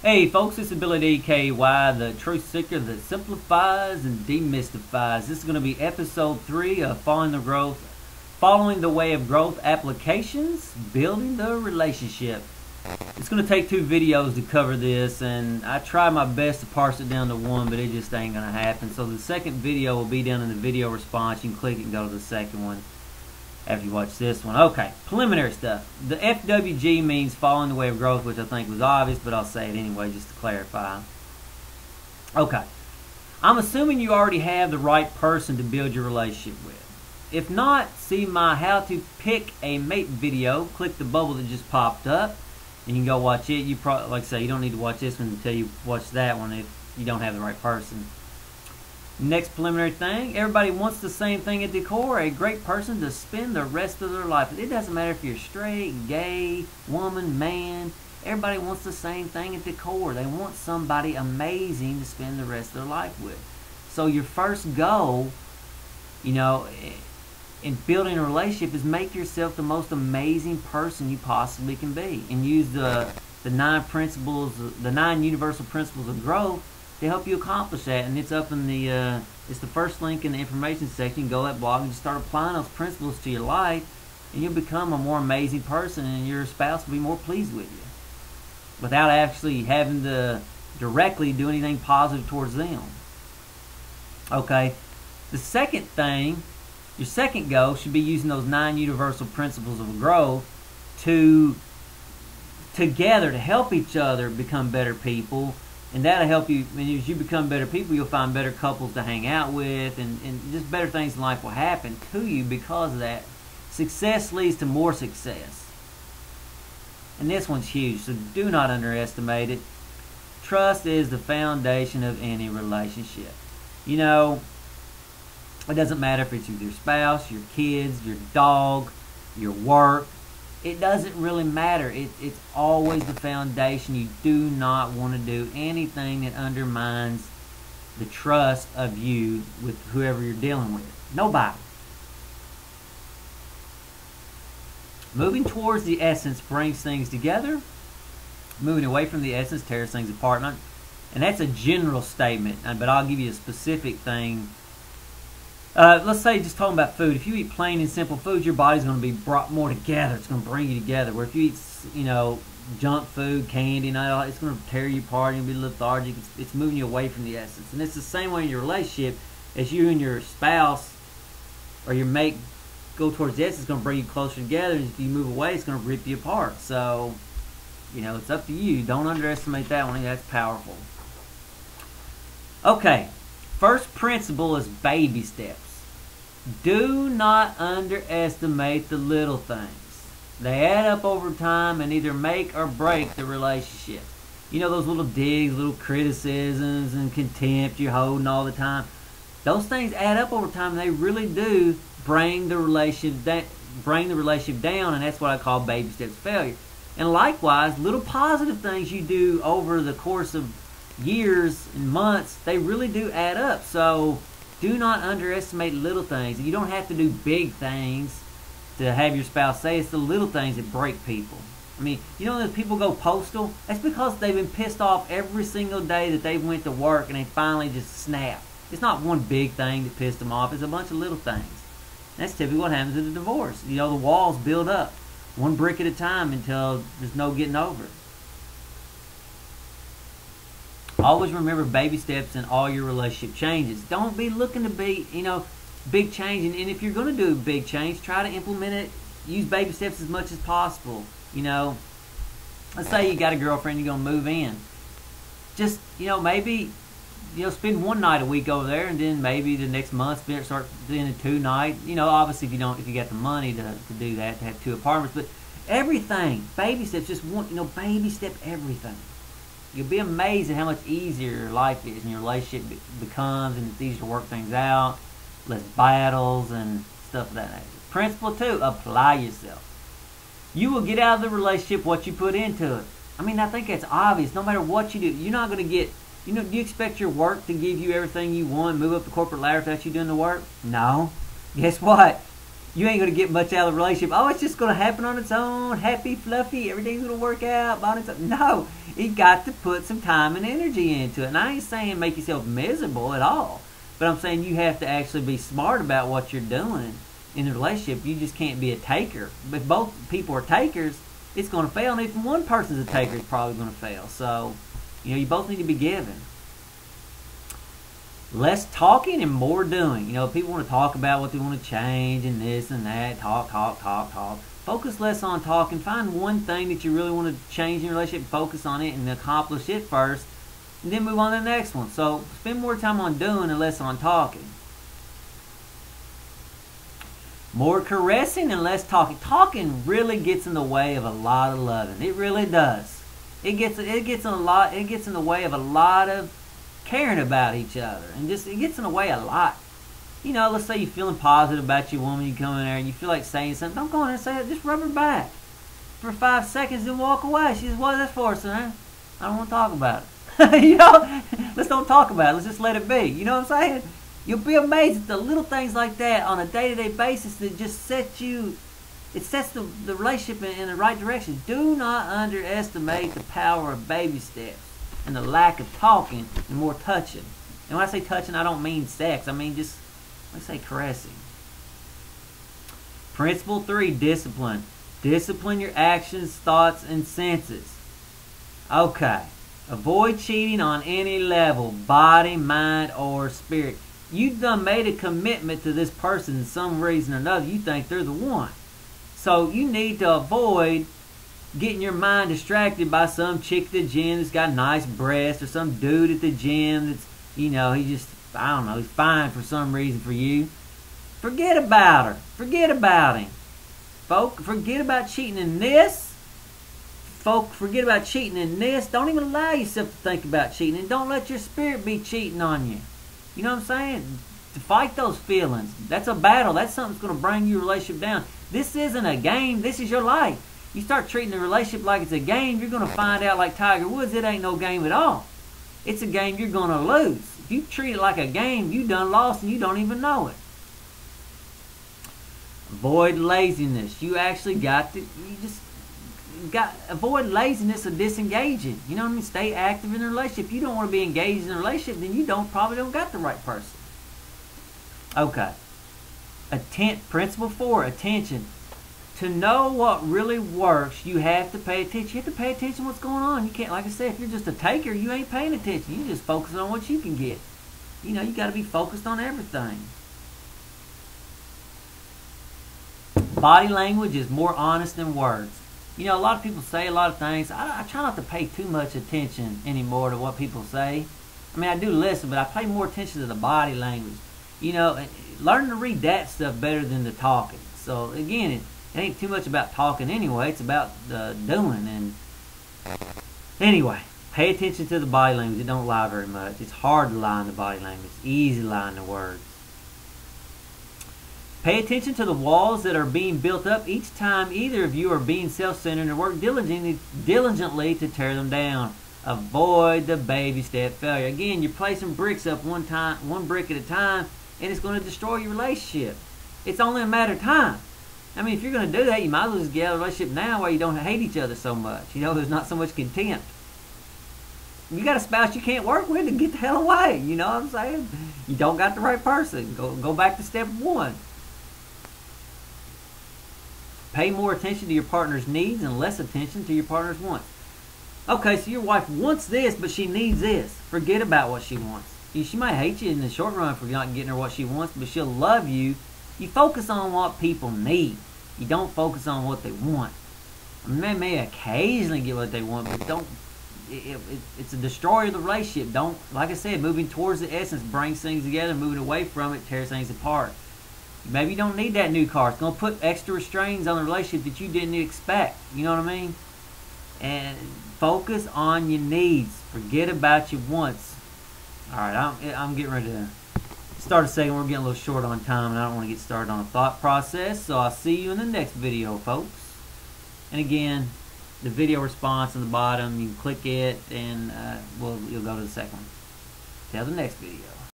Hey folks, it's Billy DKY, the truth seeker that simplifies and demystifies. This is going to be episode 3 of Following the Way of Growth Applications, Building the Relationship. It's going to take 2 videos to cover this, and I try my best to parse it down to one, but it just ain't going to happen. So the second video will be down in the video response. You can click it and go to the second one after you watch this one. Okay, preliminary stuff. The FWG means following the way of growth, which I think was obvious, but I'll say it anyway just to clarify. Okay, I'm assuming you already have the right person to build your relationship with. If not, see my how to pick a mate video. Click the bubble that just popped up and you can go watch it. You probably, like I say, you don't need to watch this one until you watch that one if you don't have the right person. Next preliminary thing, everybody wants the same thing at the core, a great person to spend the rest of their life with. It doesn't matter if you're straight, gay, woman, man, everybody wants the same thing at the core. They want somebody amazing to spend the rest of their life with. So your first goal, you know, in building a relationship is make yourself the most amazing person you possibly can be, and use the 9 principles, the 9 universal principles of growth to help you accomplish that. And it's up in the it's the first link in the information section. Go to that blog and just start applying those principles to your life, and you'll become a more amazing person, and your spouse will be more pleased with you without actually having to directly do anything positive towards them. Okay, the second thing, your second goal should be using those 9 universal principles of growth together to help each other become better people. And that'll help you, and as you become better people, you'll find better couples to hang out with, and just better things in life will happen to you because of that. Success leads to more success. And this one's huge, so do not underestimate it. Trust is the foundation of any relationship. You know, it doesn't matter if it's with your spouse, your kids, your dog, your work. It doesn't really matter. It's always the foundation. You do not want to do anything that undermines the trust of you with whoever you're dealing with. Nobody. Moving towards the essence brings things together. Moving away from the essence tears things apart. And that's a general statement, but I'll give you a specific thing. Let's say, just talking about food. If you eat plain and simple foods, your body's going to be brought more together. It's going to bring you together. Where if you eat, you know, junk food, candy, and all, it's going to tear you apart. You'll be lethargic. It's moving you away from the essence. And it's the same way in your relationship. As you and your spouse or your mate go towards the essence, it's going to bring you closer together. And if you move away, it's going to rip you apart. So, you know, it's up to you. Don't underestimate that one. That's powerful. Okay. First principle is baby steps. Do not underestimate the little things. They add up over time and either make or break the relationship. You know, those little digs, little criticisms and contempt you're holding all the time. Those things add up over time, and they really do bring the relationship down, and that's what I call baby steps failure. And likewise, little positive things you do over the course of years and months, they really do add up. So do not underestimate little things. You don't have to do big things to have your spouse say. It's the little things that break people. I mean, you know, when people go postal, that's because they've been pissed off every single day that they went to work, and they finally just snap. It's not one big thing that pissed them off. It's a bunch of little things. That's typically what happens in a divorce. You know, the walls build up one brick at a time until there's no getting over it. Always remember baby steps in all your relationship changes. Don't be looking to be, you know, big change. And if you're going to do a big change, try to implement it. Use baby steps as much as possible. You know, let's say you got a girlfriend, you're going to move in. Just, you know, maybe, you know, spend one night a week over there, and then maybe the next month start doing a 2 night. You know, obviously if you got the money to do that, to have 2 apartments. But everything, baby steps, just one, you know, baby step everything. You'll be amazed at how much easier your life is and your relationship becomes, and it's easier to work things out, less battles and stuff of that nature. Principle 2, apply yourself. You will get out of the relationship what you put into it. I mean, I think that's obvious. No matter what you do, you're not going to get, you know, do you expect your work to give you everything you want, move up the corporate ladder without you doing the work? No. Guess what? you ain't gonna get much out of the relationship. Oh, it's just gonna happen on its own, happy, fluffy, everything's gonna work out on its own. No, you got to put some time and energy into it. And I ain't saying make yourself miserable at all, but I'm saying you have to actually be smart about what you're doing in the relationship. You just can't be a taker. If both people are takers, it's gonna fail. And if one person's a taker, it's probably gonna fail. So, you both need to be giving. Less talking and more doing. People want to talk about what they want to change and this and that. Talk. Focus less on talking. Find one thing that you really want to change in your relationship. Focus on it and accomplish it first. And then move on to the next one. So spend more time on doing and less on talking. More caressing and less talking. Talking really gets in the way of a lot of loving. It really does. It gets in the way of a lot of caring about each other, and it gets in the way a lot. Let's say you're feeling positive about your woman, you come in there and you feel like saying something. Don't go in there and say it. Just rub her back for 5 seconds and walk away. She says, "What is that for, son? I don't want to talk about it." Let's don't talk about it. Let's just let it be. You know what I'm saying? You'll be amazed at the little things like that on a day-to-day basis that just sets the relationship in the right direction. Do not underestimate the power of baby steps and the lack of talking and more touching. And when I say touching, I don't mean sex. I mean just, let's say, caressing. Principle 3, discipline. Discipline your actions, thoughts, and senses. Okay. Avoid cheating on any level, body, mind, or spirit. You've done made a commitment to this person in some reason or another. You think they're the one. So you need to avoid getting your mind distracted by some chick at the gym that's got nice breasts, or some dude at the gym that's, he's fine for some reason for you. Forget about her. Forget about him. Forget about cheating in this. Forget about cheating in this. Don't even allow yourself to think about cheating, and don't let your spirit be cheating on you. You know what I'm saying? To fight those feelings. That's a battle. That's something that's going to bring your relationship down. This isn't a game. This is your life. You start treating the relationship like it's a game, you're going to find out, like Tiger Woods, it ain't no game at all. It's a game you're going to lose. If you treat it like a game, you done lost and you don't even know it. Avoid laziness. You actually avoid laziness or disengaging. You know what I mean? Stay active in the relationship. If you don't want to be engaged in a relationship, then you probably don't got the right person. Okay. Principle 4, attention. To know what really works, you have to pay attention. You have to pay attention to what's going on. You can't, like I said, if you're just a taker, you ain't paying attention. You just focus on what you can get. You got to be focused on everything. Body language is more honest than words. A lot of people say a lot of things. I try not to pay too much attention anymore to what people say. I mean, I do listen, but I pay more attention to the body language. Learn to read that stuff better than the talking. So, again, it ain't too much about talking anyway. It's about doing. And anyway, pay attention to the body language. It don't lie very much. It's hard to lie in the body language. It's easy to lie in the words. Pay attention to the walls that are being built up each time either of you are being self-centered, and work diligently to tear them down. Avoid the baby step failure. Again, you're placing bricks up one brick at a time, and it's going to destroy your relationship. It's only a matter of time. I mean, if you're going to do that, you might as well just get out of a relationship now where you don't hate each other so much. There's not so much contempt. You got a spouse you can't work with, then get the hell away. You know what I'm saying? You don't got the right person. Go back to step 1. Pay more attention to your partner's needs and less attention to your partner's wants. Okay, so your wife wants this, but she needs this. Forget about what she wants. She might hate you in the short run for not getting her what she wants, but she'll love you. You focus on what people need. You don't focus on what they want. I mean, they may occasionally get what they want, but don't. It's a destroyer of the relationship. Don't, like I said, moving towards the essence brings things together. Moving away from it tears things apart. Maybe you don't need that new car. It's going to put extra restraints on the relationship that you didn't expect. You know what I mean? And focus on your needs. Forget about your wants. All right, I'm getting ready to start a second. We're getting a little short on time, and I don't want to get started on a thought process. So I'll see you in the next video, folks. And again, the video response on the bottom, you can click it, and you'll go to the second one. Till the next video.